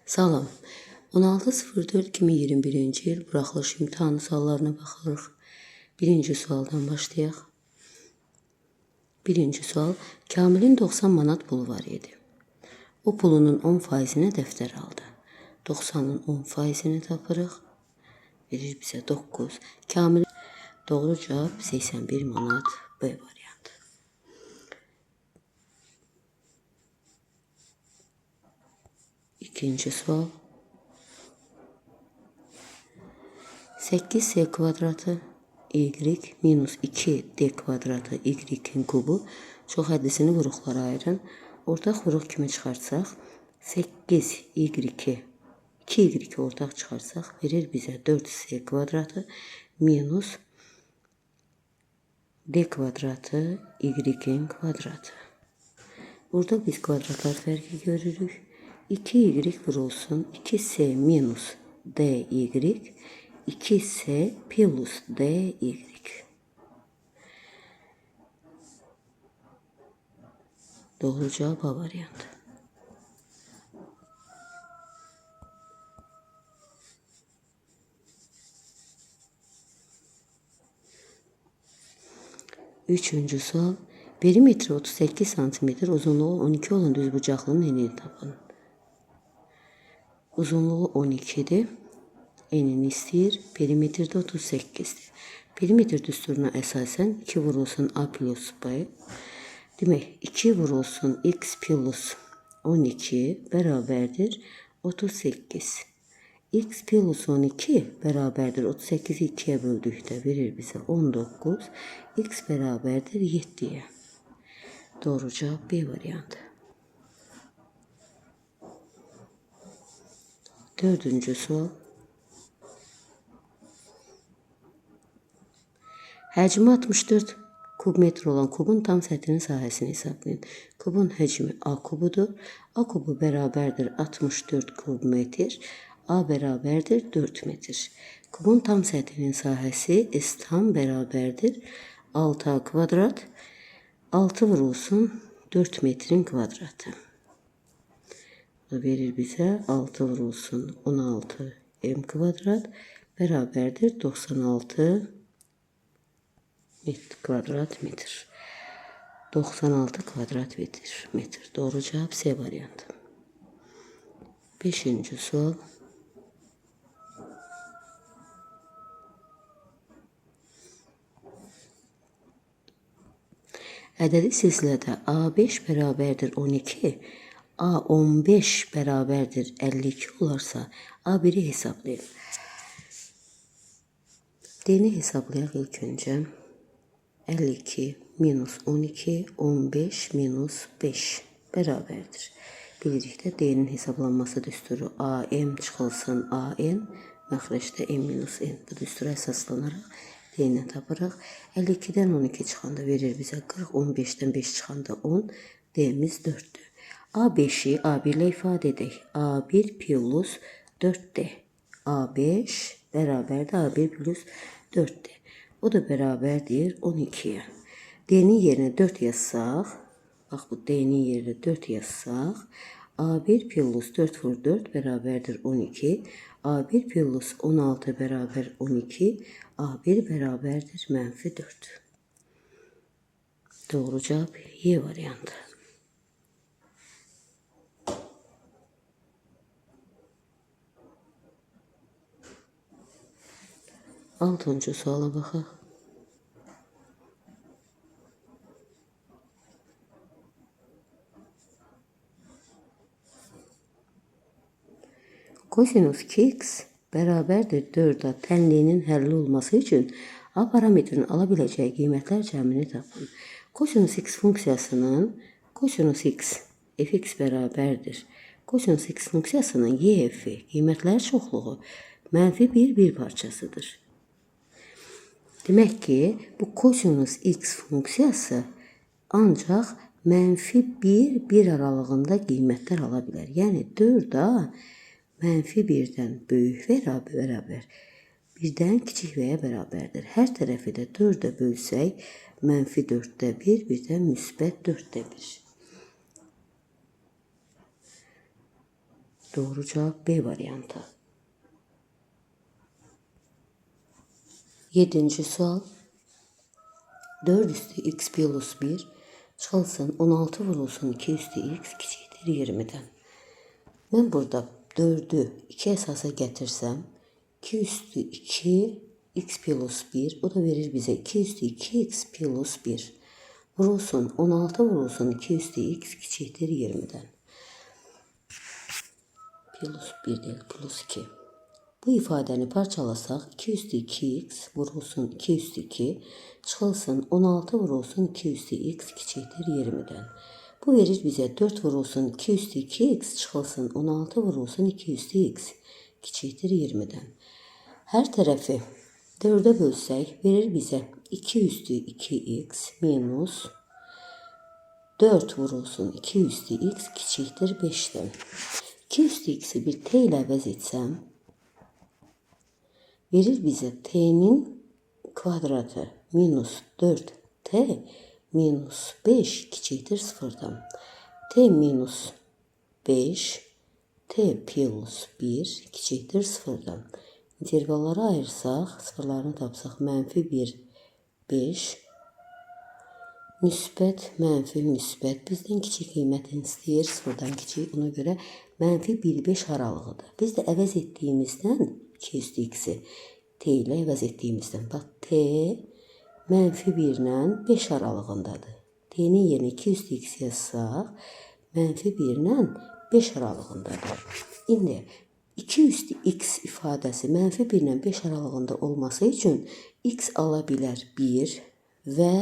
Salam. 16.04.2021-ci il buraxılış imtahanı suallarına baxırıq. Birinci sualdan başlayaq. Birinci sual. Kamilin 90 manat pulu var idi. O pulunun 10%-ni dəftər aldı. 90-ın 10%-ni tapırıq. Verir bizə 9. Kamilin doğru cavab 81 manat B variantı. İkinci sual. 8c kvadratı y minus 2d kvadratı y'in kubu çox hədisini vuruqlara ayırın. Ortaq vuruq kimi çıxarsaq 8y 2y ortaq çıxarsaq verir bizə 4c kvadratı minus d kvadratı y'in kvadratı. Burada biz kvadratlar fərqi görürük. 2y vurulsun 2c minus dy 2c plus dy. Doğru cevap A variantı. Üçüncü sual. Perimetre 38 cm, uzunluğu 12 olan düzbucaqlının enini tapın. Uzunluğu 12'dir. Enini istəyir. Perimetrdə 38'dir. Perimetr düsturuna əsasən 2 vurulsun A plus B. Demək, 2 vurulsun X plus 12 bərabərdir 38. X plus 12 bərabərdir 38'i 2'ye böldükdə verir bizə 19. X bərabərdir 7'ye. Doğru cavab B variantı. Dördüncü sual. Həcmi 64 kubmetr olan kubun tam səthinin sahəsini hesablayın. Kubun həcmi A kubudur. A kubu bərabərdir 64 kubmetr. A bərabərdir 4 metr. Kubun tam səthinin sahəsi S tam bərabərdir 6A kvadrat. 6 vurulsun 4 metrin kvadratı. Bu verir bizə 6 vurulsun 16 m kvadrat bərabərdir 96 kvadrat metr. 96 kvadrat metr. Doğru cevap C variantı. Beşinci sual. Ədədi silsilədə A5 bərabərdir 12, A15 bərabərdir 52 olarsa A1'i hesablayın. D-ni hesablayaq ilk öncə. 52 minus 12, 15 minus 5 bərabərdir. Bilirik də D-nin hesablanması düsturu AM çıxılsın AN, məxrəcdə M minus N. Bu düstura əsaslanaraq D-ni tapırıq. 52'dən 12 çıxanda verir bizə 40, 15'dən 5 çıxanda 10, D-miz 4'dür. A5'i A1 ilə ifadə edək. A1 plus 4D. A5 bərabərdir A1 plus 4D. O da bərabərdir 12'ye. D'nin yerinə 4 yazsaq, bax bu D'nin yerinə 4 yazsaq, A1 plus 4 vur 4 bərabərdir 12, A1 plus 16 bərabər 12, A1 bərabərdir -4. Doğru cavab Y variantı. Altıncı suala baxaq. Kosinus 2x bərabərdir 4A tənliyinin həlli olması üçün A parametrinin ala biləcəyi qiymətlər cəmini tapın. Kosinus x funksiyasının kosinus x fx bərabərdir. Kosinus x funksiyasının y(f) qiymətlər çoxluğu -1 parçasıdır. Demək ki, bu kosinus x funksiyası ancaq -1 aralığında qiymətlər ala bilər. Yəni 4A -1'dən böyük və ya bərabər, 1'dən kiçik və ya bərabərdir. Hər tərəfi də 4'ə bölsək, -4'də 1, birdən müsbət 4'də 1. Doğru cevap B variantı. 7. sual. 4 üstü x plus 1 çıxılsın 16 vurulsun 2 üstü x kiçikdir 20'dən. Mən burada 4'ü 2 əsasa gətirsəm 2 üstü 2 x plus 1 o da verir bizə 2 üstü 2 x plus 1 vurulsun 16 vurulsun 2 üstü x kiçikdir 20'dən. Plus 1 değil plus 2. Bu ifadəni parçalasaq 2 üstü 2x vurulsun 2 üstü 2 çıxılsın 16 vurulsun 2 üstü x kiçikdir 20'dən. Bu verir bizə 4 vurulsun 2 üstü 2x çıxılsın 16 vurulsun 2 üstü x kiçikdir 20'dən. Hər tərəfi 4'e bölsək verir bizə 2 üstü 2x minus 4 vurulsun 2 üstü x kiçikdir 5'dən. 2 üstü x'i bir t ilə əvəz etsəm verir bizə t'nin kvadratı minus 4t minus 5 kiçikdir 0'dan. T minus 5 t plus 1 kiçikdir 0'dan. İntervalları ayırsaq, sıfırlarını tapsaq mənfi 1 5 müsbət mənfi müsbət bizdən kiçik qiymətini istəyir, 0'dan kiçik, ona görə mənfi 1-5 aralığıdır. Biz də əvəz etdiyimizdən 2 üstü x'i t ilə əvəz etdiyimizdən bax t mənfi 1 ilə 5 aralığındadır. T'nin yerinə 2 üstü x yazsaq mənfi 1 ilə 5 aralığındadır. İndi 2 üstü x ifadəsi mənfi 1 ilə 5 aralığında olması üçün x ala bilər 1 və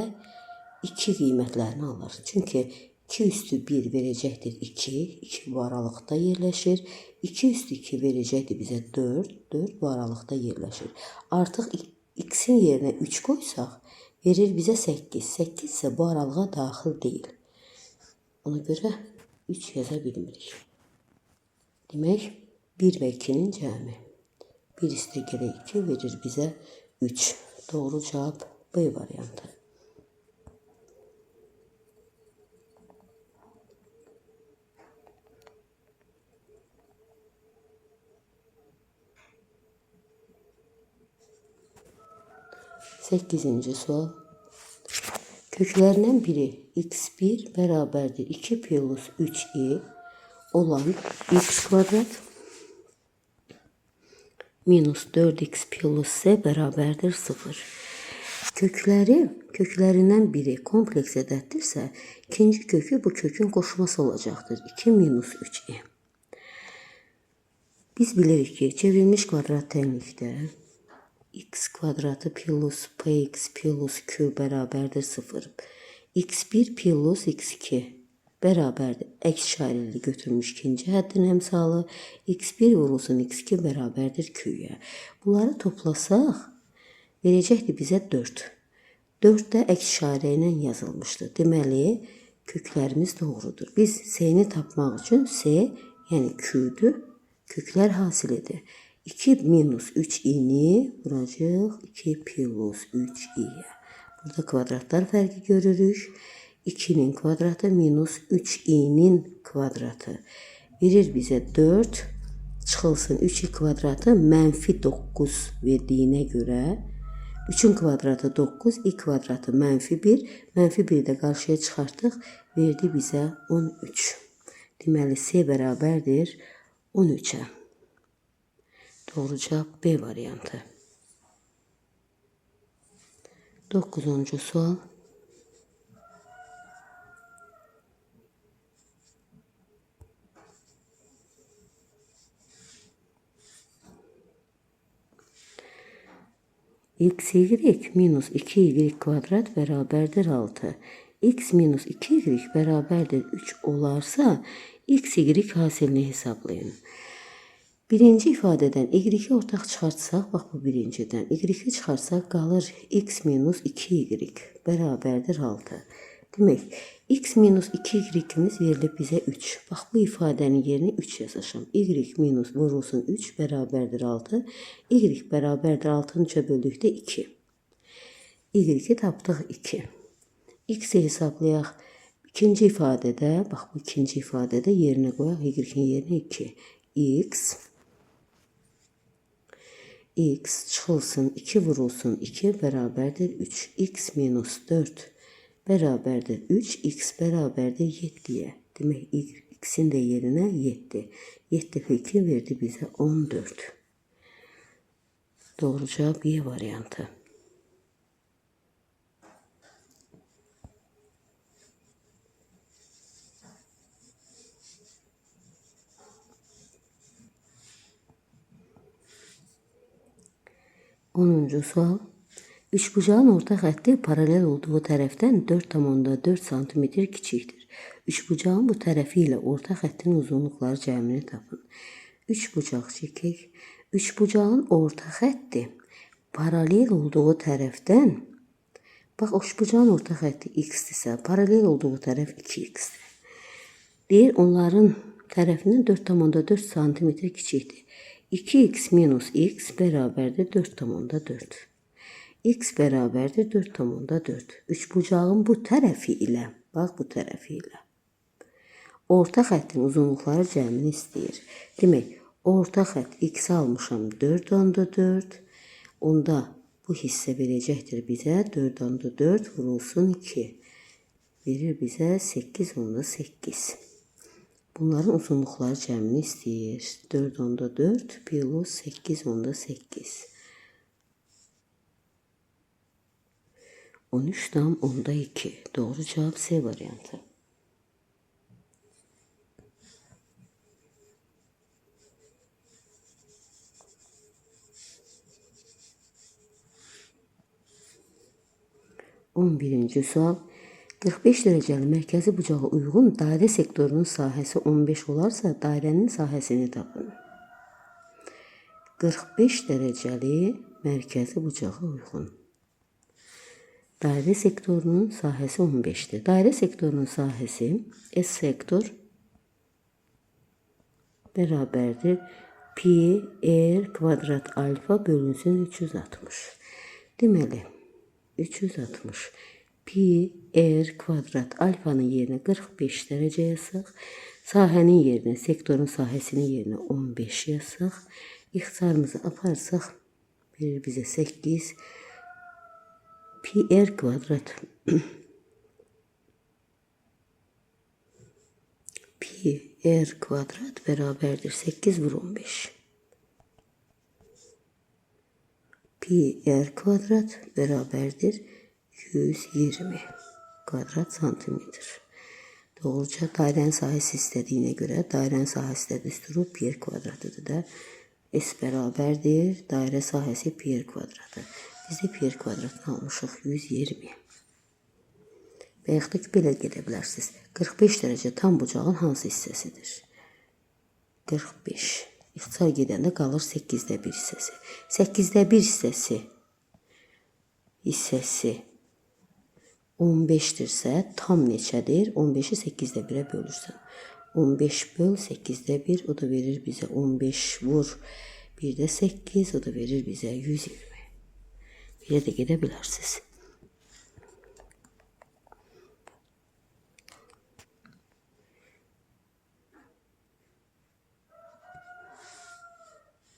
2 qiymətlərini alır. Çünki 2 üstü 1 verəcəkdir 2, 2 bu aralıqda yerləşir. 2 üstü 2 verəcəkdir bizə 4, 4 bu aralıqda yerləşir. Artıq x-in yerinə 3 qoysaq, verir bizə 8. 8 isə bu aralığa daxil deyil. Ona görə 3 yaza bilmirik. Demək, 1 və 2'nin cəmi. 1 üstə görə 2 verir bizə 3. Doğru cavab B variantı. Sekizinci sual. Köklərindən biri x1 bərabərdir 2 plus 3i olan x kvadrat minus 4x plus z bərabərdir 0. Köklərindən biri kompleks ədəddirsə, ikinci kökü bu kökün qoşması olacaqdır. 2 minus 3i. Biz bilirik ki, çevrilmiş kvadrat tənlikdə x kvadratı plus px plus q bərabərdir 0. x1 plus x2 bərabərdir. Əks işarəli götürmüş ikinci həddin əmsalı x1 vurulsun x2 bərabərdir q-yə. Bunları toplasaq, verəcəkdir bizə 4. 4 də əks işarə ilə yazılmışdır. Deməli, köklərimiz doğrudur. Biz s-ni tapmaq üçün s, yəni q-dür, köklər hasilidir. 2 minus 3i'ni vuracaq 2 plus 3i'yə. Burada kvadratlar fərqi görürük. 2'nin kvadratı minus 3i'nin kvadratı. Verir bizə 4. Çıxılsın 3i kvadratı mənfi 9 verdiyinə görə 3'ün kvadratı 9, i kvadratı mənfi 1. Mənfi 1'i də qarşıya çıxartdıq. Verdi bizə 13. Deməli, s bərabərdir 13'ə. Doğru cevap B variantı. 9. sual. xy minus 2y kvadrat bərabərdir 6. X minus 2y bərabərdir 3 olarsa, xy hasilini hesablayın. Birinci ifadədən y-i ortaq çıxartsaq, bax bu birincidən, y-i çıxarsaq qalır x minus 2y bərabərdir 6. Demək, x minus 2y-imiz verilib bizə 3. Bax bu ifadənin yerinə 3 yazışım. Y minus vurulsun 3 bərabərdir 6. Y bərabərdir 6'nı 3'ə böldükdə 2. Y-i tapdıq 2. X-i hesablayaq. İkinci ifadədə, bax bu ikinci ifadədə yerinə qoyaq y-in yerinə 2. x çıxılsın 2 vurulsun 2 bərabərdir 3. X minus 4 bərabərdir 3. X bərabərdir 7'ye. Demək x'in də yerinə 7. 7 2 verdi bizə 14. Doğru cevap Y variantı. Onuncu sual. Üçbucağın orta xətti paralel olduğu tərəfdən 4,4 cm kiçikdir. Üçbucağın bu tərəfi ilə orta xəttin uzunluqları cəmini tapın. Üçbucaq çəkək. Üçbucağın orta xətti paralel olduğu tərəfdən, bax üçbucağın orta xətti x-dirsə, paralel olduğu tərəf 2x-dir. Deyir, onların tərəfindən 4,4 cm kiçikdir. 2x minus x bərabərdir 4,4. X bərabərdir 4,4. Üçbucağın bu tərəfi ilə, bax bu tərəfi ilə orta xəttin uzunluqları cəmini istəyir. Demək, orta xətt x almışam 4,4. Onda bu hissə verəcəkdir bizə 4,4 vurulsun 2. Verir bizə 8,8. Bunların uzunluqları cəmini istəyir. 4,4 plus 8,8. 13,2. Doğru cevap C variantı. On birinci sual. 45 dərəcəli mərkəzi bucağa uyğun dairə sektorunun sahəsi 15 olarsa, dairənin sahəsini tapın. 45 dərəcəli mərkəzi bucağa uyğun. Dairə sektorunun sahəsi 15'dir. Dairə sektorunun sahəsi S sektor bərabərdir pi r kvadrat alfa bölünsün 360. Deməli, 360 pi r kvadrat alfanın yerinə 45 dərəcə yazsaq, sahənin yerinə, sektorun sahəsinin yerinə 15 yazsaq, ixtisarımızı aparsaq, verir bizə 8 pi r kvadrat pi r kvadrat bərabərdir 8 vur 15. Pi r kvadrat bərabərdir 120 kvadrat santimetr. Doğruca dairənin sahəsi istədiyinə görə dairənin sahəsi də düsturu pi r kvadratıdır da. S bərabərdir dairə sahəsi pi r kvadratı. Biz də pi r kvadratını almışıq 120. Və yaxud da ki, belə gedə bilərsiniz. 45 dərəcə tam bucağın hansı hissəsidir? 45. İxtisar gedəndə qalır 8'də 1 hissəsi. 8'də 1 hissəsi 15'dirsə tam neçədir? 15'i 8'də 1'ə bölürsən. 15 böl 8'də 1 o da verir bizə 15 vur 1'də 8 o da verir bizə 120. Belə də gedə bilərsiniz.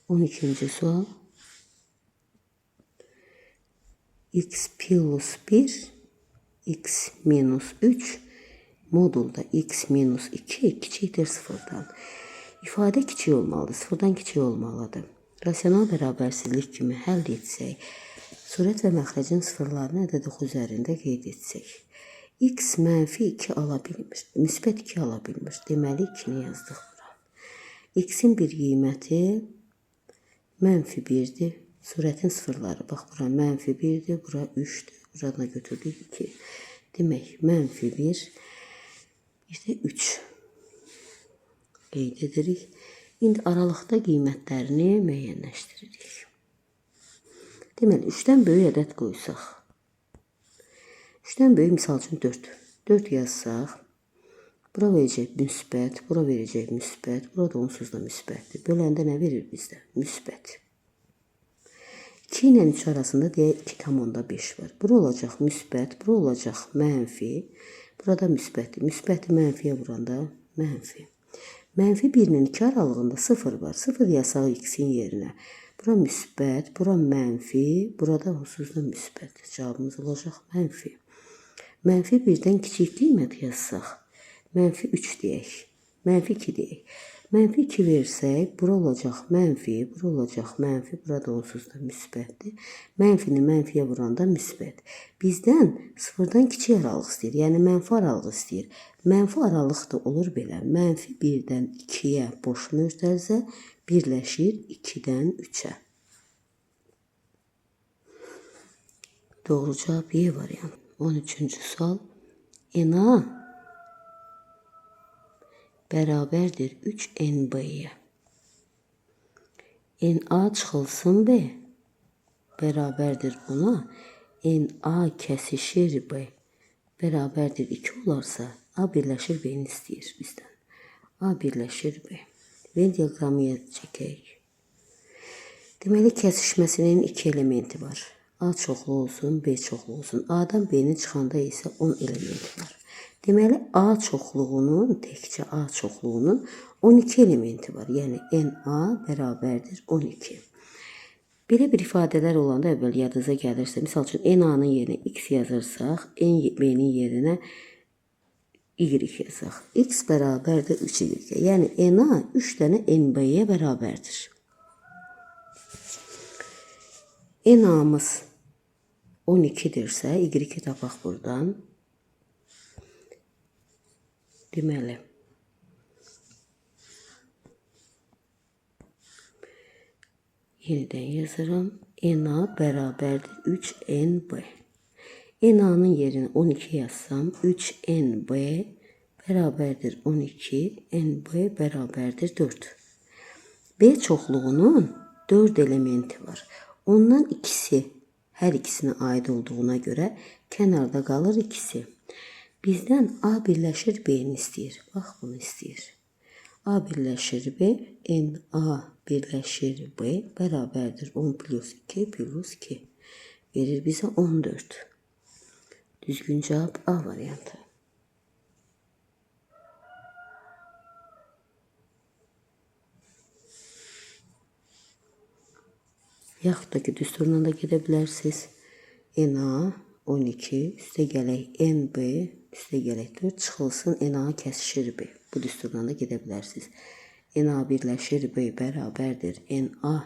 On ikinci sual. X plus 1 x minus 3 modulda x minus 2 kiçikdir sıfırdan. İfadə kiçik olmalıdır, sıfırdan kiçik olmalıdır. Rasional bərabərsizlik kimi həll etsək, surət və məxrəcin sıfırlarını ədəd üzərində qeyd etsək. X mənfi 2 ala bilmir, müsbət 2 ala bilmir. Deməli 2'ni yazdıq bura. X'in bir qiyməti mənfi 1'dir. Surətin sıfırları, bax bura mənfi 1'dir, bura 3'dür. Buradına götürdük 2. Demək, mənfi 1, bir də 3 qeyd edirik. İndi aralıqda qiymətlərini müəyyənləşdiririk. Deməli, 3'dən böyük ədəd qoysaq. 3'dən böyük misal üçün 4. 4 yazsaq, bura verəcək müsbət, bura verəcək müsbət, burada onsuz da müsbətdir. Böləndə nə verir bizdə? Müsbət. 2 ilə 3 arasında deyək 2,5 var. Bura olacaq müsbət, bura olacaq mənfi. Burada müsbətdir. Müsbəti mənfiyə vuranda mənfi. Mənfi 1 ilə 2 aralığında 0 var. 0 yazsaq x-in yerinə. Bura müsbət, bura mənfi, burada onsuz da müsbət. Cavabımız olacaq mənfi. Mənfi 1-dən kiçik qiymət yazsaq, mənfi 3 deyək, mənfi 2 deyək. Mənfi 2 versək, bura olacaq mənfi, bura olacaq mənfi, burada onsuz da müsbətdir. Mənfini mənfiyə vuranda müsbət. Bizdən 0-dan kiçik aralıq istəyir, yəni mənfi aralıq istəyir. Mənfi aralıq da olur belə. Mənfi 1-dən 2-yə boş mötərizə birləşir 2-dən 3-ə. Doğru cavab Y variantı. 13-cü sual. NA bərabərdir 3NB-yə. NA çıxılsın B bərabərdir ona. NA kəsişir B bərabərdir 2 olarsa A birləşir B-ni istəyir bizdən. A birləşir B. Venn diaqramı çəkək. Deməli, kəsişməsinin 2 elementi var. A çoxlu olsun, B çoxlu olsun. A'dan B-ni çıxanda isə 10 elementi var. Deməli, A çoxluğunun, təkcə A çoxluğunun 12 elementi var. Yəni, NA bərabərdir 12. Belə bir ifadələr olanda əvvəl yadınıza gəlirsə, misal üçün, NA-nın yerinə X yazırsaq, B-nin yerinə Y yazaq. X bərabərdir 3Y. Yəni, NA 3 dənə NB-yə bərabərdir. NA-mız 12-dirsə, Y-i tapaq buradan. Deməli, yenidən yazıram. NA bərabərdir 3NB. NA-nın yerinə 12 yazsam, 3NB bərabərdir 12, NB bərabərdir 4. B çoxluğunun 4 elementi var. Ondan ikisi, hər ikisinə aid olduğuna görə kənarda qalır ikisi. Bizdən A birləşir B-ni istəyir. Bax, bunu istəyir. A birləşir B, NA birləşir B bərabərdir 10 plus 2 plus 2. Verir bizə 14. Düzgün cavab A variantı. Yaxud da ki, düsturla da gedə bilərsiniz. NA 12, üstə gələk NB, üstə gələk 4 çıxılsın, NA kəsişir B. Bu düsturla da gedə bilərsiniz. NA birləşir B bərabərdir NA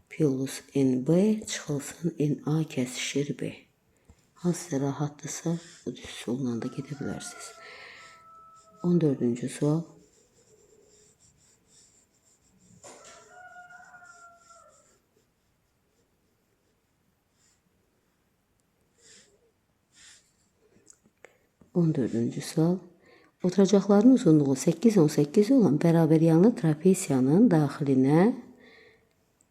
plus NB çıxılsın, NA kəsişir B. Hansısa rahatdırsa, bu düsturla da gedə bilərsiniz. 14-cü sual. Oturacaqların uzunluğu 8-18 olan bərabər yanlı trapesiyanın daxilinə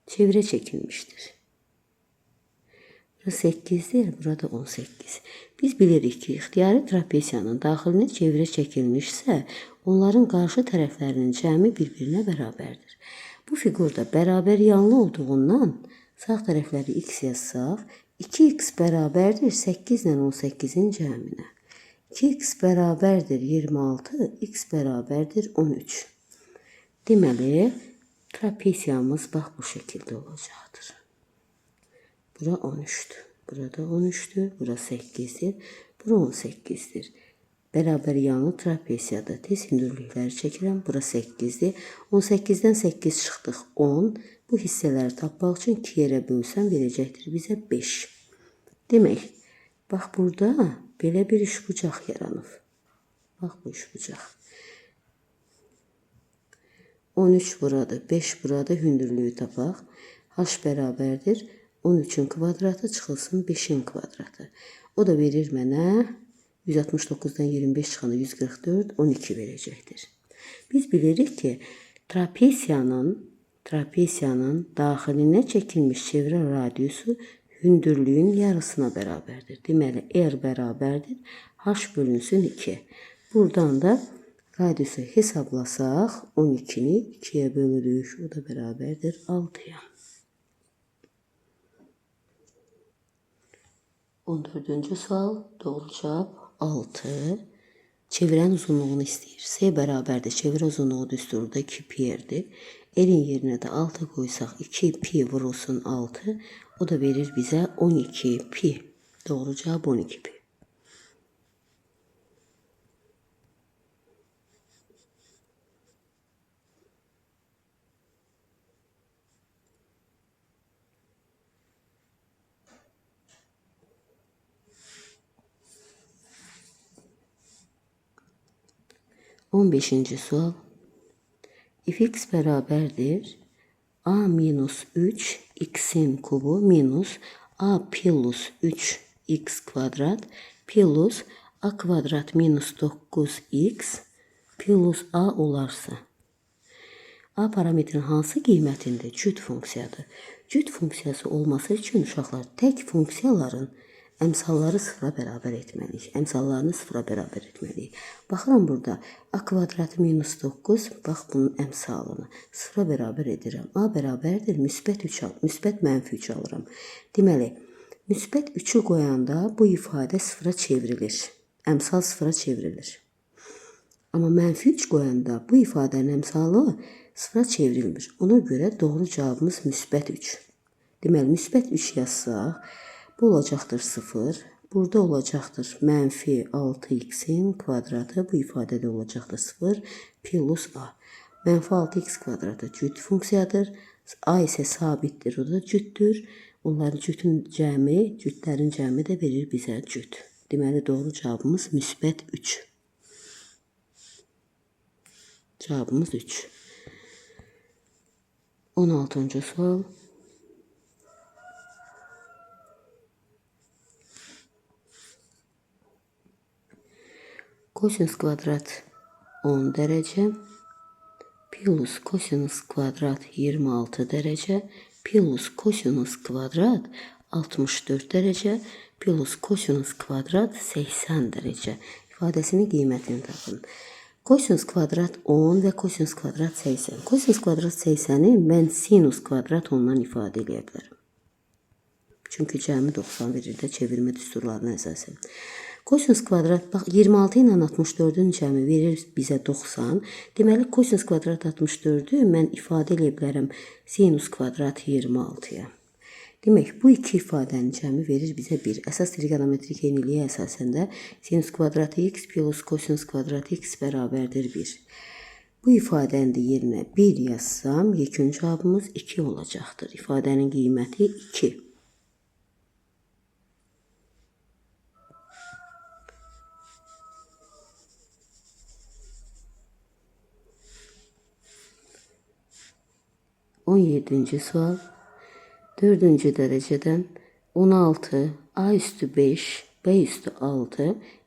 çevrə çəkilmişdir. Burada 8-dir, burada 18. Biz bilirik ki, ixtiyari trapesiyanın daxilinə çevrə çəkilmişsə, onların qarşı tərəflərinin cəmi bir-birinə bərabərdir. Bu fiqurda bərabər yanlı olduğundan sağ tərəfləri x yazsaq, 2x bərabərdir 8 ilə 18-in cəminə. 2x bərabərdir 26, x bərabərdir 13. Deməli, trapesiyamız bax bu şəkildə olacaqdır. Bura 13'dür. Burada 13'dür. Bura 8'dir. Bura 18'dir. Bərabər yanlı trapesiyada tez hündürlükləri çəkirəm. Bura 8'dir. 18-dən 8 çıxdıq 10. Bu hissələri tapmaq üçün 2 yerə bölsəm verəcəkdir bizə 5. Demək, bax burada belə bir üçbucaq yaranıb. Bax bu üçbucaq. 13 burada, 5 burada hündürlüyü tapaq. H bərabərdir 13'ün kvadratı çıxılsın 5'in kvadratı. O da verir mənə 169'dan 25 çıxanda 144, 12 verəcəkdir. Biz bilirik ki, trapesiyanın daxilinə çəkilmiş çevrə radiusu hündürlüyün yarısına bərabərdir. Deməli, R bərabərdir H bölünsün 2. Buradan da radiusu hesablasaq 12'ni 2'ye bölürük. O da bərabərdir 6'ya. 14-cü sual, doğru cavab 6. Çevirən uzunluğunu istəyir. S bərabərdir. Çevirə uzunluğu düsturda 2 pi-dir. L'in yerinə də 6 qoysaq 2 pi vurulsun 6. O da verir bizə 12 pi. Doğru cavab 12 pi. On beşinci sual. Fx bərabərdir. A minus 3 x'in kubu minus A plus 3x kvadrat plus A kvadrat minus 9x plus A olarsa. A parametrin hansı qiymətində cüt funksiyadır? Cüt funksiyası olması üçün uşaqlar tək funksiyaların əmsalları sıfıra bərabər etməliyik. Əmsallarını sıfıra bərabər etməliyik. Baxıram burada. A kvadrat minus 9. Bax bunun əmsalını. Sıfıra bərabər edirəm. A bərabərdir. Müsbət 3 al. Müsbət mənfi 3 alıram. Deməli, müsbət 3'ü qoyanda bu ifadə sıfıra çevrilir. Əmsal sıfıra çevrilir. Amma mənfi 3 qoyanda bu ifadənin əmsalı sıfıra çevrilmir. Ona görə doğru cavabımız müsbət 3. Deməli, müsbət 3 yazsaq, bu olacaqdır 0. Burada olacaqdır mənfi 6x'in kvadratı. Bu ifadədə olacaqdır 0 plus A. Mənfi 6x kvadratı cüt funksiyadır. A isə sabitdir. O da cütdür. Onların cütlərin cəmi də verir bizə cüt. Deməli, doğru cavabımız müsbət 3. Cavabımız 3. 16. sual. Kosinüs kvadrat 10 dərəcə plus kosinüs kvadrat 26 dərəcə plus kosinüs kvadrat 64 dərəcə plus kosinüs kvadrat 80 dərəcə ifadəsinin qiymətini tapın. Kosinüs kvadrat 10 və kosinüs kvadrat 80. Kosinüs kvadrat 80'i mən sinus kvadrat 10'dan ifadə edə bilərəm. Çünki cəmi 90 verir də çevirmə düsturlarına əsasən. Kosinüs kvadrat, bax 26 ilə 64'ün cəmi verir bizə 90. Deməli, kosinüs kvadrat 64'ü mən ifadə edə bilərəm sinus kvadrat 26'ya. Demək, bu iki ifadənin cəmi verir bizə 1. Əsas trigonometrik yeniliyə əsasən də sinus kvadratı x plus kosinüs kvadratı x bərabərdir 1. Bu ifadənin də yerinə 1 yazsam, yekun cavabımız 2 olacaqdır. İfadənin qiyməti 2. On 17. sual. 4. dərəcədən 16 A üstü 5 B üstü 6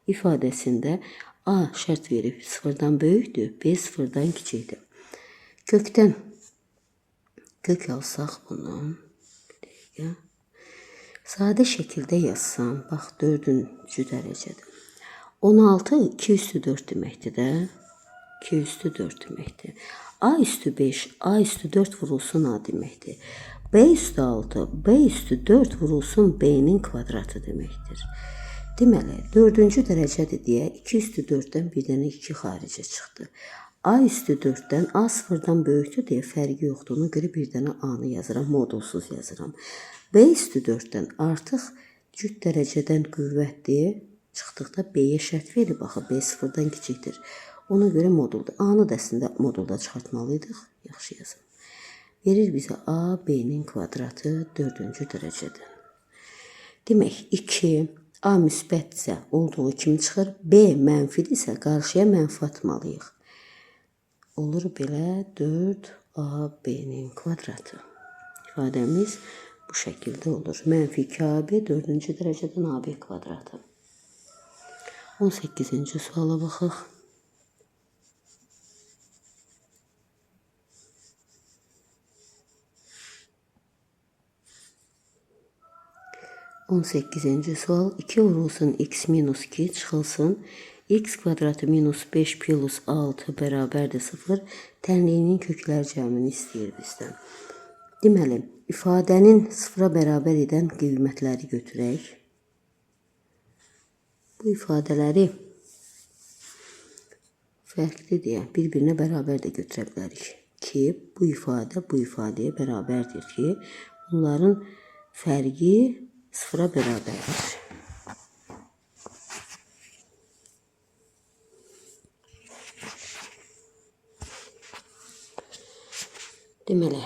ifadəsində A şərt verib 0'dan böyükdür, B 0'dan kiçikdir. Kökdən kök alsaq bunu. Sadə şəkildə yazsam, bax 4. dərəcədə. 16 2 üstü 4 deməkdir də. 2 üstü 4 deməkdir. A üstü 5, A üstü 4 vurulsun A deməkdir. B üstü 6, B üstü 4 vurulsun B'nin kvadratı deməkdir. Deməli, 4. dərəcədir deyə 2 üstü 4'dən bir dənə 2 xaricə çıxdı. A üstü 4'dən A 0'dan böyükdür deyə fərqi yoxdur. Ona görə bir dənə A-nı yazıram, modulsuz yazıram. B üstü 4'dən artıq cüt dərəcədən qüvvətdir. Çıxdıqda B-yə şərt verir, baxı B 0'dan kiçikdir. Ona görə moduldur. A-nı da əslində modulda çıxartmalıydıq. Yaxşı yazın. Verir bizə A, B-nin kvadratı 4. dərəcədən. Demək, 2, A müsbətsə olduğu kimi çıxır. B mənfidirsə qarşıya mənfi atmalıyıq. Olur belə 4A, B-nin kvadratı. İfadəmiz bu şəkildə olur. Mənfi 2AB 4. dərəcədən AB kvadratı. 18. suala baxaq. 18. sual. 2 vurulsun x minus 2 çıxılsın. X kvadratı minus 5 plus 6 bərabərdir 0. Tənliyinin köklər cəmini istəyir bizdən. Deməli, ifadənin 0'a bərabər edən qiymətləri götürək. Bu ifadələri fərqli deyə bir-birinə bərabər də götürə bilərik ki, bu ifadə bu ifadəyə bərabərdir ki, bunların fərqi sıfıra bərabərdir. Deməli,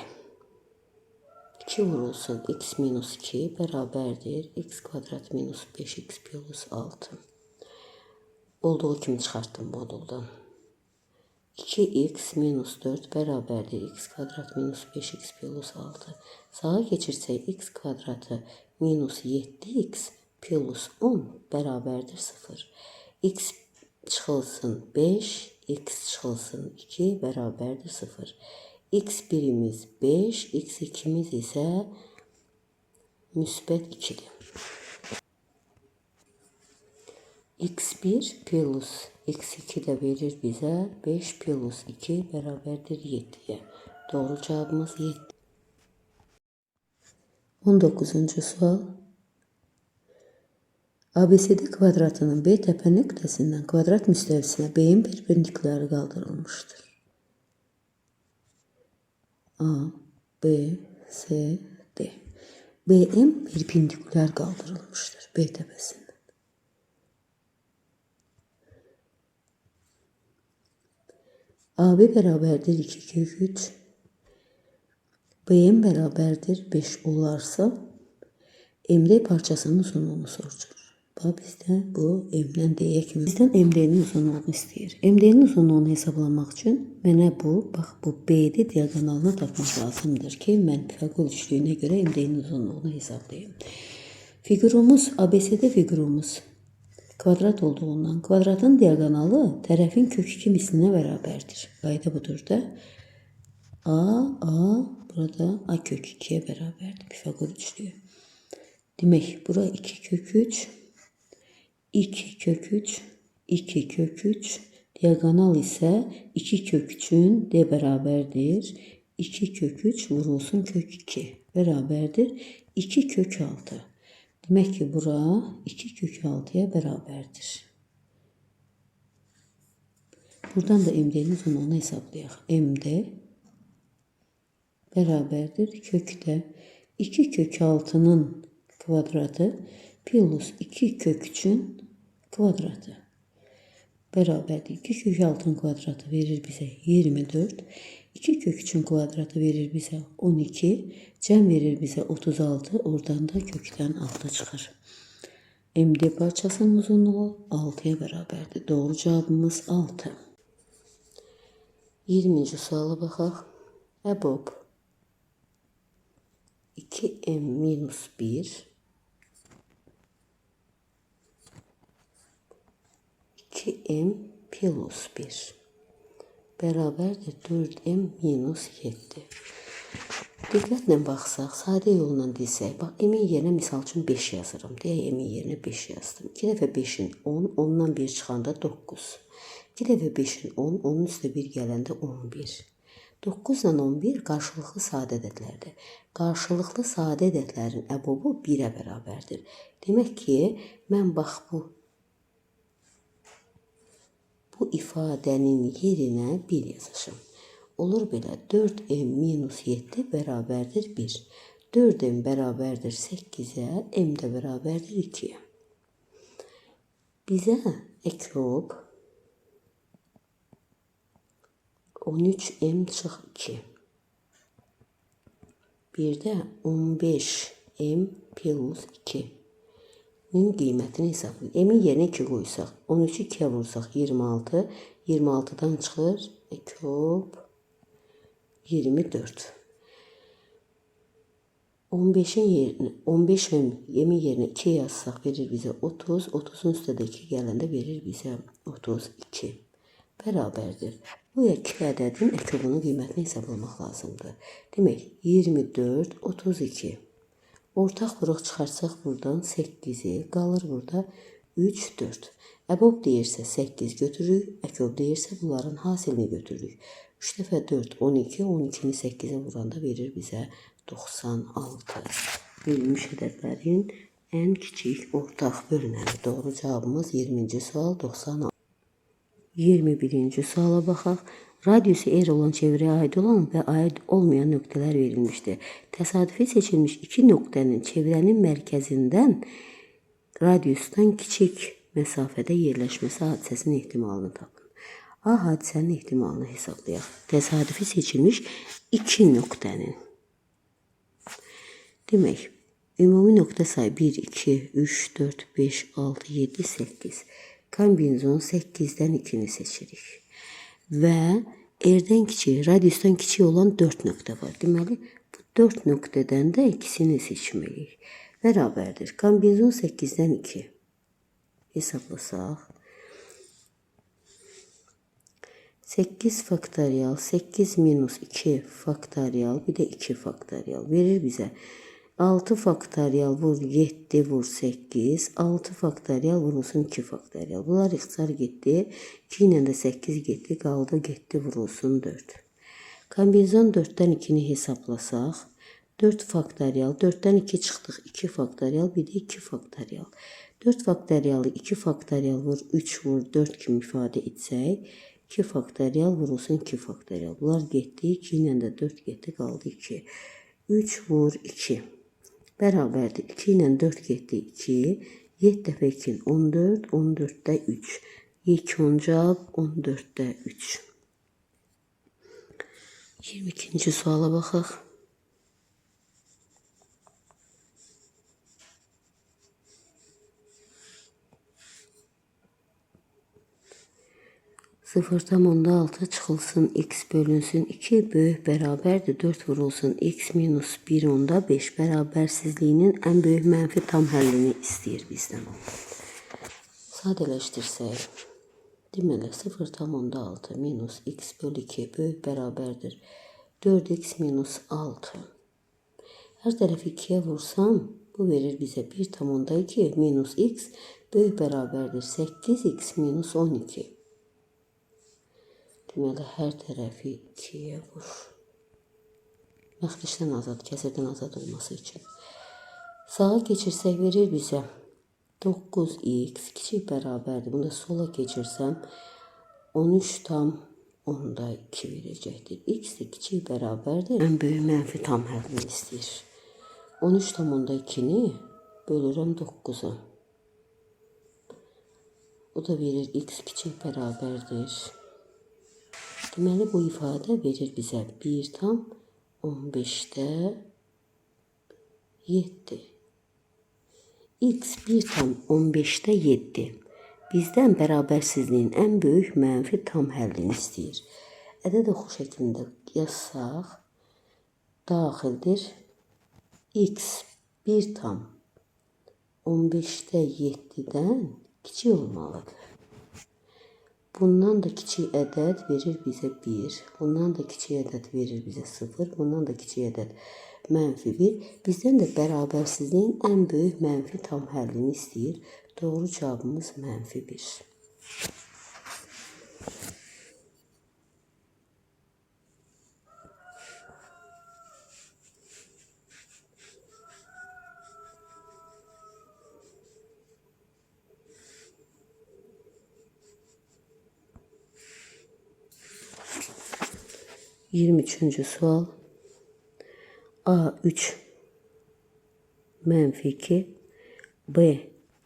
2 vurulsun x minus 2 bərabərdir x kvadrat minus 5x plus 6. Olduğu kimi çıxartdım moduldan. 2x minus 4 bərabərdir x kvadrat minus 5x plus 6. Sağa keçirsək x kvadratı minus 7x plus 10 bərabərdir 0. X çıxılsın 5, x çıxılsın 2 bərabərdir 0. X birimiz 5, x ikimiz isə müsbət 2'dir. X1 plus x2 də verir bizə 5 plus 2 bərabərdir 7'ye. Doğru cevabımız 7. 19. sual. ABCD kvadratının B təpə nöqtəsindən kvadrat müstəvisinə B-in perpendikulyarı qaldırılmışdır. A, B, C, D. BM perpendikulyar kaldırılmıştır B tepesinden. AB beraberdir 2 kök 3. BM beraberdir 5 olarsa MD parçasının uzunluğunu sorulur. Bizdən bu M-dən D-yə kimi. Bizdən MD-nin uzunluğunu istəyir. MD-nin uzunluğunu hesablamaq üçün mənə bu BD diagonalını tapmaq lazımdır ki, mən Pifagor üçlüyünə görə MD-nin uzunluğunu hesablayayım. Figurumuz, ABCD figurumuz kvadrat olduğundan kvadratın diagonalı tərəfin kök 2 mislinə bərabərdir. Qayda budur da. Burada A kök 2'ye bərabərdir Pifagor üçlüyü. Demək, bura 2 kök 3. 2 kök 3, 2 kök 3, diagonal ise 2 kök 3'ün D beraberdir. 2 kök 3 vurulsun kök 2 beraberdir. 2 kök 6. Demek ki bura 2 kök 6'ya beraberdir. Buradan da MD'nin uzunluğunu hesaplayalım. MD beraberdir. Kökte 2 kök 6'nın kvadratı plus 2 kök 3'ün kvadratı beraberdir. 2 kök 6'nın kvadratı verir bize 24. 2 kök 3'ün kvadratı verir bize 12. Cəm verir bize 36. Oradan da kökten 6 çıxır. MD parçasının uzunluğu 6'ya beraberdir. Doğru cevabımız 6. 20. suala baxaq. EBOB 2m minus 1 2m plus 1 beraberdir 4m minus 7. Diqqətlə baxsaq, sadə yolla desək, bax, m-in yerinə misal üçün 5 yazırım. Deyək, m-in yerinə 5 yazdım. 2 dəfə 5'in 10, 10'dan 1 çıxanda 9. 2 dəfə 5'in 10, 10'un üstə 1 gələndə 11. 9 ilə 11 qarşılıqlı sadə ədədlərdir. Qarşılıqlı sadə ədədlərin əbobu 1'ə bərabərdir. Demək ki, mən bax bu ifadənin yerinə 1 yazışım. Olur belə 4m minus 7 bərabərdir 1. 4m bərabərdir 8'ə, m də bərabərdir 2'yə. Bizə ekob 13m çıx 2. Bir də 15m plus 2. Min qiymətini hesablayın. M-in yerinə 2 qoysaq, 13'ü 2'ye vursaq 26. 26'dan çıxır ekob 24. 15'in yerinə 15 m-in yerinə 2 yazsaq verir bizə 30. 30'un üstə də 2 gələndə verir bizə 32. Bərabərdir. Bu iki ədədin ekobunun qiymətini hesablamaq lazımdır. Demək 24, 32. Ortaq vuruq çıxarsaq buradan 8'i qalır burada 3, 4. Əbob deyirsə 8 götürürük, ekob deyirsə bunların hasilini götürürük. 3 dəfə 4, 12, 12'ni 8'e vuranda verir bizə 96. Bölünmüş ədədlərin ən kiçik ortaq bölünəni. Doğru cevabımız 20. sual 96. 21-ci suala baxaq. Radiusu R olan çevrəyə aid olan və aid olmayan nöqtələr verilmişdir. Təsadüfi seçilmiş iki nöqtənin çevrənin mərkəzindən radiusdan kiçik məsafədə yerləşməsi hadisəsinin ehtimalını tapın. A hadisənin ehtimalını hesablayaq. Təsadüfi seçilmiş iki nöqtənin. Demək, ümumi nöqtə sayı 1, 2, 3, 4, 5, 6, 7, 8. Kombinizon 8-dən 2-ni seçirik. Və R-dən kiçik, radiusdan kiçik olan 4 nöqtə var. Deməli, bu 4 nöqtədən də ikisini seçməliyik. Bərabərdir. Kombinizon 8-dən 2. Hesablasaq. 8 faktorial, 8 minus 2 faktorial, bir də 2 faktorial verir bizə. 6 faktorial vur 7 vur 8, 6 faktorial vurulsun 2 faktorial. Bunlar ixtisar getdi. 2 ilə də 8 getdi, qaldı getdi vurulsun 4. Kombinizon 4-dən 2-ni hesablasaq. 4 faktorial, 4-dən 2 çıxdıq, 2 faktorial, bir də 2 faktorial. 4 faktorialı 2 faktorial vur 3 vur 4 kimi ifadə etsək, 2 faktorial vurulsun 2 faktorial. Bunlar getdi, 2 ilə də 4 getdi, qaldı 2. 3 vur 2. Bərabərdir. 2 ilə 4 getdi 2. 7 dəfə 2 14. 14-də 3. İlk oncaq 14-də 3. 22-ci suala baxaq. Sıfırdan 6 çıxılsın x bölünsün 2 böyük bərabərdir 4 vurulsun x minus 1 onda 5 bərabərsizliyinin ən böyük mənfi tam həllini istəyir bizdən. Sadələşdirsək, deməli 0,6 minus x bölü 2 böyük bərabərdir 4x minus 6. Hər tərəfi 2'ye vursam, bu verir bizə 1,2 minus x böyük bərabərdir 8x minus 12. Deməli, hər tərəfi 2'ye vur. Məxricdən azad, kəsirdən azad olması üçün. Sağa keçirsək verir bizə 9x kiçik bərabərdir. Bunu da sola keçirsəm 13,2 verəcəkdir. X də kiçik bərabərdir. Ən böyük mənfi tam həllini istəyir. 13,2-ni bölürəm 9'a. O da verir x kiçik bərabərdir. Deməli, bu ifadə verir bizə 1,15'də 7. X 1,15'də 7. Bizdən bərabərsizliyin ən böyük mənfi tam həllini istəyir. Ədəd oxu şəklində yazsaq, daxildir x 1,15'də 7'dən kiçik olmalıdır. Bundan da kiçik ədəd verir bizə 1. Bundan da kiçik ədəd verir bizə 0. Bundan da kiçik ədəd mənfi 1. Bizdən də bərabərsizliyin ən böyük mənfi tam həllini istəyir. Doğru cavabımız mənfi 1. Üçüncü sual. A3 mənfi 2, B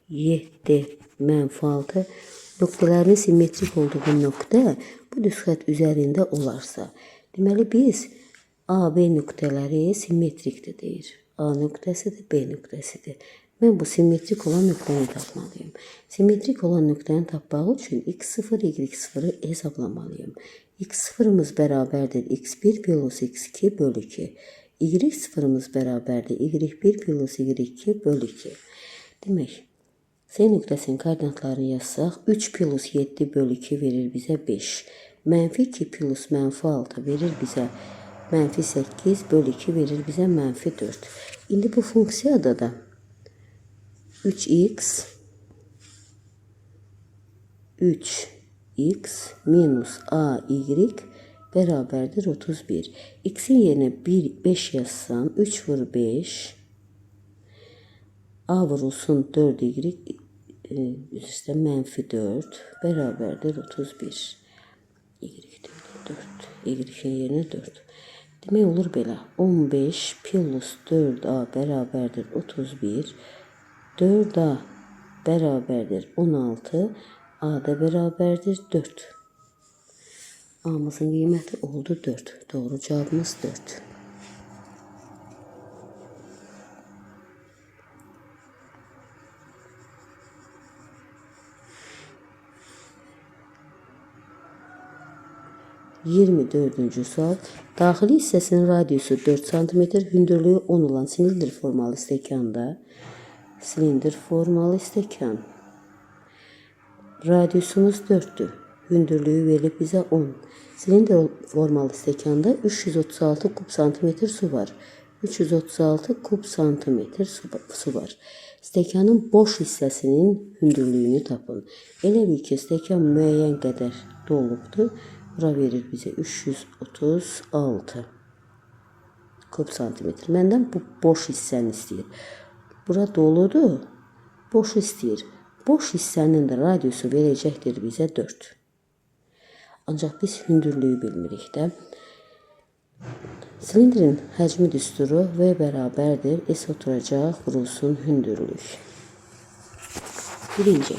7 mənfi 6 nöqtələrin simmetrik olduğu nöqtə bu düz xətt üzərində olarsa, deməli biz A, B nöqtələri simmetrikdir deyir. A nöqtəsidir, B nöqtəsidir. Mən bu simmetrik olan nöqtəni tapmalıyım. Simmetrik olan nöqtəni tapmaq üçün x0, y0'ı hesablamalıyım. x0'ımız bərabərdir x1 plus x2 bölü 2. y0'ımız bərabərdir y1 plus y2 bölü 2. Demək, S nöqtəsinin koordinatlarını yazsaq, 3 plus 7 bölü 2 verir bizə 5. Mənfi 2 plus mənfi 6 verir bizə mənfi 8 bölü 2 verir bizə mənfi 4. İndi bu funksiyada da 3x minus ay bərabərdir 31. X'in yerinə 5 yazsam 3 vur 5 a vurulsun 4y üzrə mənfi 4 bərabərdir 31. Y-də 4. Y-in yerinə 4. Demək olur belə. 15 plus 4a bərabərdir 31. 4a bərabərdir 16. A da bərabərdir 4. A'mızın qiyməti oldu 4. Doğru cavabımız 4. %24-cü sual. Daxili hissəsinin radiusu 4 cm, hündürlüyü 10 olan silindr formalı stəkan. Radiusumuz 4'dür. Hündürlüyü verilib bizə 10. Silindr formalı stəkanda 336 kub santimetr su var. 336 kub santimetr su var. Stəkanın boş hissəsinin hündürlüyünü tapın. Elə bil ki, stəkan müəyyən qədər dolubdur. Bura verir bizə 336 kub santimetr. Məndən bu boş hissəni istəyir. Bura doludur, boş istəyir. Boş hissənin də radiusu verəcəkdir bizə 4. Ancaq biz hündürlüyü bilmirik də. Silindrin həcmi düsturu V bərabərdir S oturacaq vurusun hündürlük. Birinci.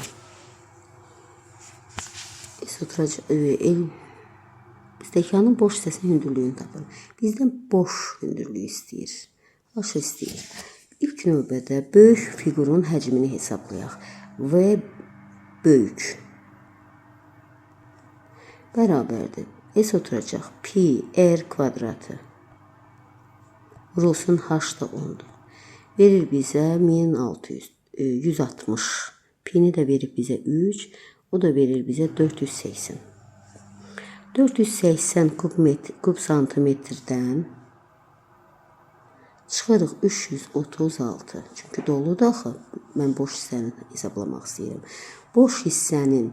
S oturacaq stəkanın boş hissəsinin hündürlüyünü tapın. Bizdən boş hündürlüyü istəyir. H istəyir. İlk növbədə böyük fiqurun həcmini hesablayaq. V böyük bərabərdir. S oturacaq pi r kvadratı. Vurulsun H da 10'dur. Verir bizə 160. Pini də verir bizə 3. O da verir bizə 480. 480 kub santimetrdən çıxırıq 336. Çünki doludur axı. Mən boş hissəni hesablamaq istəyirəm. Boş hissənin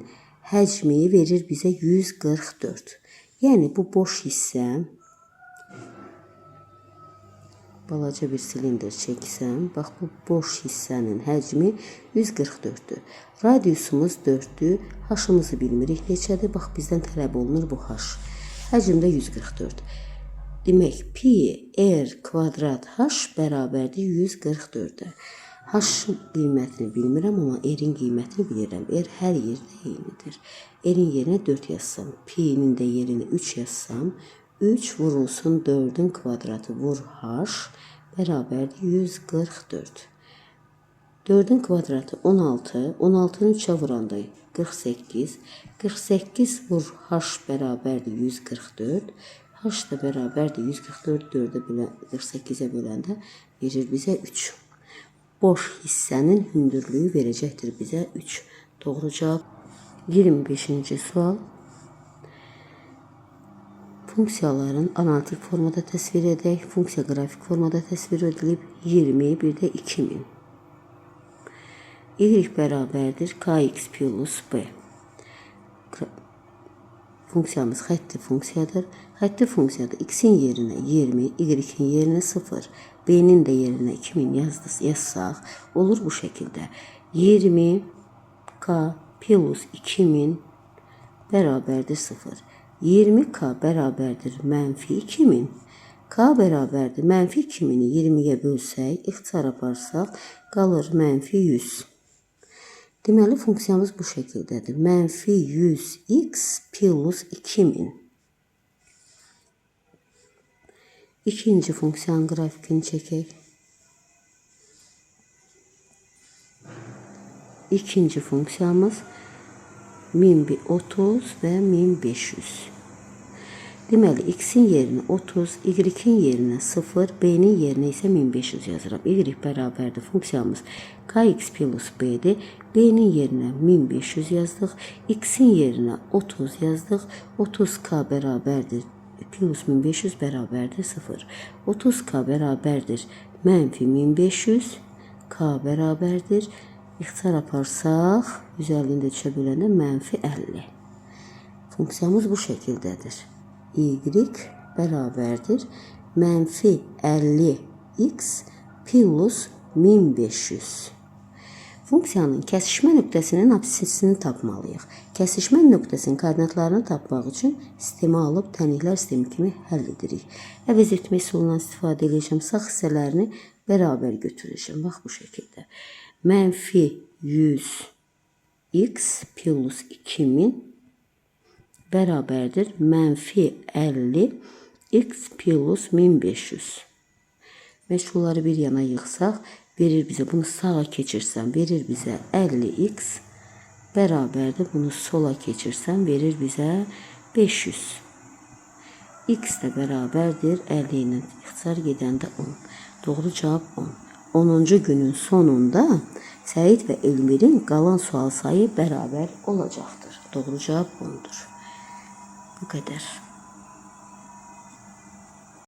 həcmi verir bizə 144. Yəni bu boş hissə, balaca bir silindr çəksəm, bax bu boş hissənin həcmi 144'dür. Radiusumuz 4'dür. H-ımızı bilmirik neçədir. Bax bizdən tələb olunur bu H. Həcm də 144. Demək pi r kvadrat H bərabərdir 144'ə. H-ın qiymətini bilmirəm, amma r-in qiymətini bilirəm. R hər yerdə eynidir. R-in yerinə 4 yazsam, pi-nin də yerinə 3 yazsam, 3 vurulsun 4'ün kvadratı vur H bərabərdir 144. 4'ün kvadratı 16. 16'nı 3'ə vuranda 48. 48 vur H bərabərdir 144. H da bərabərdir 144. 48'ə böləndə verir bizə 3. Boş hissənin hündürlüyü verəcəkdir bizə 3. Doğru cavab 25-ci sual. Funksiyaların analitik formada təsvir edək. Funksiya qrafik formada təsvir edilib 20, bir də 2000. Y bərabərdir kx plus b. Funksiyamız xətti funksiyadır. Xətti funksiyada x-in yerinə 20, y-in yerinə 0, b-nin də yerinə 2000 yazsaq, olur bu şəkildə. 20k plus 2000 bərabərdir 0. 20k bərabərdir mənfi 2000. K bərabərdir mənfi 2000'i 20'yə bölsək, ixtisar aparsaq, qalır mənfi 100. Deməli, funksiyamız bu şəkildədir. Mənfi 100x plus 2000. İkinci funksiyanın qrafikini çəkək. İkinci funksiyamız 1030 və 1500. Deməli, x-in yerinə 30, y-in yerinə 0, b-nin yerinə isə 1500 yazıram. Y bərabərdir funksiyamız kx plus b-dir. B-nin yerinə 1500 yazdıq. X-in yerinə 30 yazdıq. 30k bərabərdir plus 1500 bərabərdir 0. 30k bərabərdir mənfi 1500. K bərabərdir. İxtisar aparsaq, 150'ni də 3'ə böləndə mənfi 50. Funksiyamız bu şəkildədir. Y bərabərdir mənfi 50x plus 1500. Funksiyanın kəsişmə nöqtəsinin absisini tapmalıyıq. Kəsişmə nöqtəsinin koordinatlarını tapmaq üçün sistemi alıb tənliklər sistemi kimi həll edirik. Əvəz etmə üsulundan istifadə edəcəm. Sağ hissələrini bərabər götürəcəm. Bax bu şəkildə. Mənfi 100 x plus 2000 bərabərdir. Mənfi 50 x plus 1500. Məşğulları bir yana yığsaq, verir bizə, bunu sağa keçirsəm, verir bizə 50x bərabərdir. Bunu sola keçirsəm, verir bizə 500. X də bərabərdir 50 ilə ixtisar gedəndə 10. Doğru cavab 10. 10-cu günün sonunda Səid və Elmirin qalan sual sayı bərabər olacaqdır. Doğru cavab 10'dur. Bu qədər.